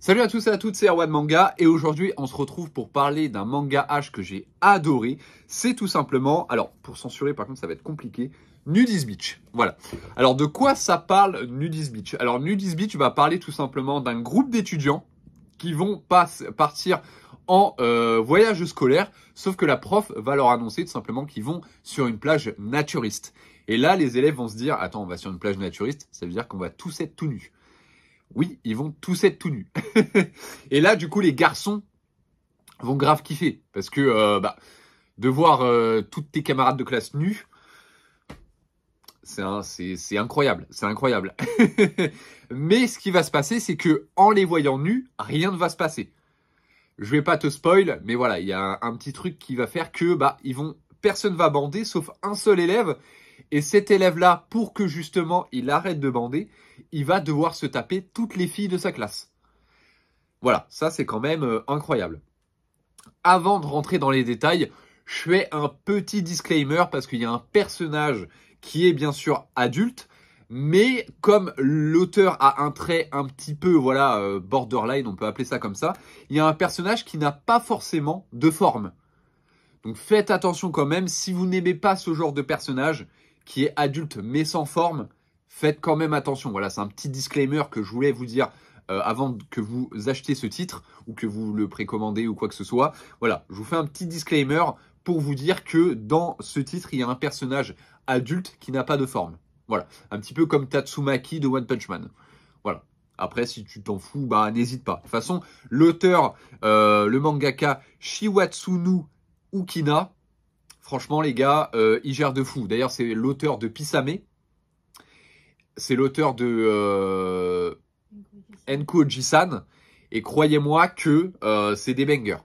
Salut à tous et à toutes, c'est Erwan Manga et aujourd'hui on se retrouve pour parler d'un manga H que j'ai adoré. C'est tout simplement, alors pour censurer par contre ça va être compliqué, Nudist Beach. Voilà. Alors de quoi ça parle Nudist Beach? Alors Nudist Beach va parler tout simplement d'un groupe d'étudiants qui vont partir en voyage scolaire, sauf que la prof va leur annoncer tout simplement qu'ils vont sur une plage naturiste. Et là les élèves vont se dire, attends on va sur une plage naturiste, ça veut dire qu'on va tous être tout nus. Oui, ils vont tous être tout nus. Et là, du coup, les garçons vont grave kiffer. Parce que de voir toutes tes camarades de classe nus, c'est incroyable. C'est incroyable. Mais ce qui va se passer, c'est que en les voyant nus, rien ne va se passer. Je vais pas te spoil, mais voilà, il y a un petit truc qui va faire que personne va bander, sauf un seul élève. Et cet élève-là, pour que justement il arrête de bander, il va devoir se taper toutes les filles de sa classe. Voilà, ça c'est quand même incroyable. Avant de rentrer dans les détails, je fais un petit disclaimer parce qu'il y a un personnage qui est bien sûr adulte, mais comme l'auteur a un trait un petit peu borderline, on peut appeler ça comme ça, il y a un personnage qui n'a pas forcément de forme. Donc faites attention quand même, si vous n'aimez pas ce genre de personnage qui est adulte mais sans forme, faites quand même attention. Voilà, c'est un petit disclaimer que je voulais vous dire avant que vous achetiez ce titre ou que vous le précommandez ou quoi que ce soit. Voilà, je vous fais un petit disclaimer pour vous dire que dans ce titre, il y a un personnage adulte qui n'a pas de forme. Voilà, un petit peu comme Tatsumaki de One Punch Man. Voilà. Après, si tu t'en fous, n'hésite pas. De toute façon, l'auteur, le mangaka Shiwatsunu Ukina, franchement les gars, il gère de fou. D'ailleurs, c'est l'auteur de Pisame. C'est l'auteur de Enko Oji-san. Et croyez-moi que c'est des bangers.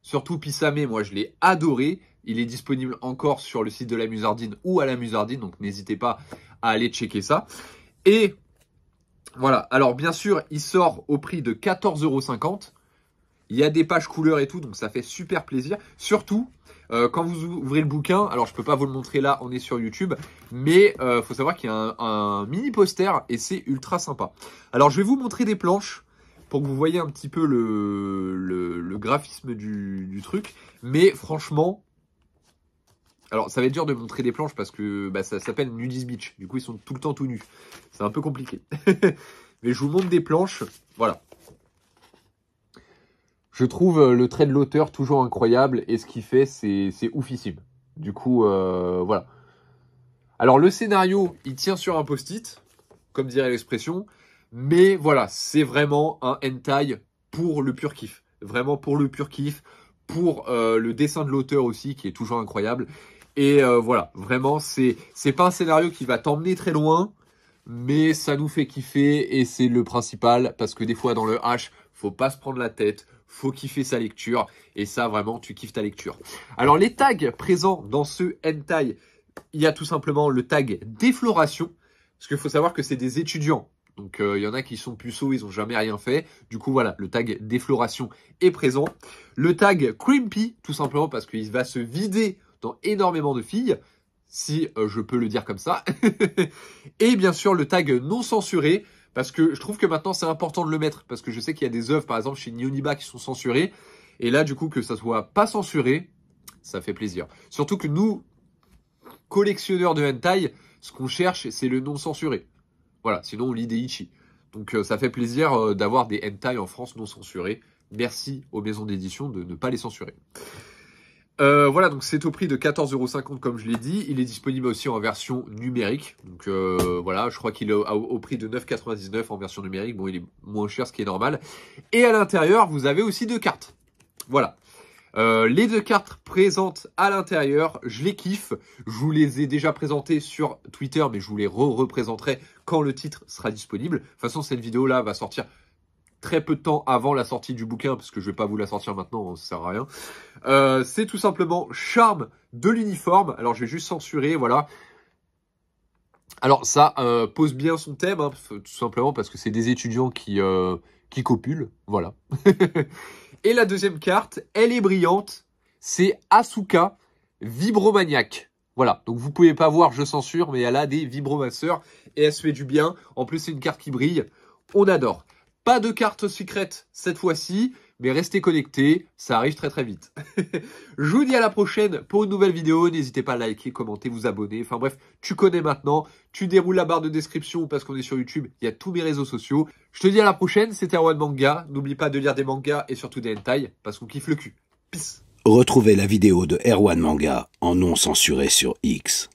Surtout Pisame, moi je l'ai adoré. Il est disponible encore sur le site de la Musardine ou à la Musardine. Donc n'hésitez pas à aller checker ça. Et voilà, alors bien sûr, il sort au prix de 14,50 €. Il y a des pages couleurs et tout, donc ça fait super plaisir. Surtout, quand vous ouvrez le bouquin, alors je peux pas vous le montrer là, on est sur YouTube, mais faut savoir qu'il y a un mini poster et c'est ultra sympa. Alors je vais vous montrer des planches pour que vous voyez un petit peu le graphisme du truc. Mais franchement, alors ça va être dur de montrer des planches parce que ça s'appelle Nudist Beach. Du coup, ils sont tout le temps tout nus. C'est un peu compliqué. Mais je vous montre des planches, voilà. Je trouve le trait de l'auteur toujours incroyable et ce qu'il fait, c'est oufissime. Du coup, voilà. Alors, le scénario, il tient sur un post-it, comme dirait l'expression. Mais voilà, c'est vraiment un hentai pour le pur kiff. Vraiment pour le pur kiff, pour le dessin de l'auteur aussi, qui est toujours incroyable. Et voilà, vraiment, c'est pas un scénario qui va t'emmener très loin, mais ça nous fait kiffer et c'est le principal. Parce que des fois, dans le H, faut pas se prendre la tête. Faut kiffer sa lecture. Et ça, vraiment, tu kiffes ta lecture. Alors, les tags présents dans ce hentai, il y a tout simplement le tag défloration. Parce qu'il faut savoir que c'est des étudiants. Donc, il y en a qui sont puceaux, ils ont jamais rien fait. Du coup, voilà, le tag défloration est présent. Le tag crimpy, tout simplement parce qu'il va se vider dans énormément de filles. Si je peux le dire comme ça. Et bien sûr, le tag non censuré. Parce que je trouve que maintenant, c'est important de le mettre. Parce que je sais qu'il y a des œuvres, par exemple, chez Nioniba qui sont censurées. Et là, du coup, que ça soit pas censuré, ça fait plaisir. Surtout que nous, collectionneurs de hentai, ce qu'on cherche, c'est le non censuré. Voilà, sinon on lit des ichi. Donc ça fait plaisir d'avoir des hentai en France non censurés. Merci aux maisons d'édition de ne pas les censurer. Voilà, donc c'est au prix de 14,50 € comme je l'ai dit. Il est disponible aussi en version numérique. Donc voilà, je crois qu'il est au prix de 9,99 € en version numérique. Bon, il est moins cher, ce qui est normal. Et à l'intérieur, vous avez aussi 2 cartes. Voilà. Les 2 cartes présentes à l'intérieur, je les kiffe. Je vous les ai déjà présentées sur Twitter, mais je vous les représenterai quand le titre sera disponible. De toute façon, cette vidéo-là va sortir très peu de temps avant la sortie du bouquin, parce que je vais pas vous la sortir maintenant, ça sert à rien. C'est tout simplement charme de l'uniforme. Alors, je vais juste censurer, voilà. Alors, ça pose bien son thème, hein, tout simplement parce que c'est des étudiants qui copulent, voilà. Et la deuxième carte, elle est brillante, c'est Asuka Vibromaniac. Voilà, donc vous pouvez pas voir, je censure, mais elle a des vibromasseurs et elle se fait du bien. En plus, c'est une carte qui brille, on adore. Pas de carte secrète cette fois-ci, mais restez connectés, ça arrive très très vite. Je vous dis à la prochaine pour une nouvelle vidéo. N'hésitez pas à liker, commenter, vous abonner. Enfin bref, tu connais maintenant. Tu déroules la barre de description parce qu'on est sur YouTube. Il y a tous mes réseaux sociaux. Je te dis à la prochaine, c'était Erwan Manga. N'oublie pas de lire des mangas et surtout des hentai parce qu'on kiffe le cul. Peace. Retrouvez la vidéo de Erwan Manga en non censuré sur X.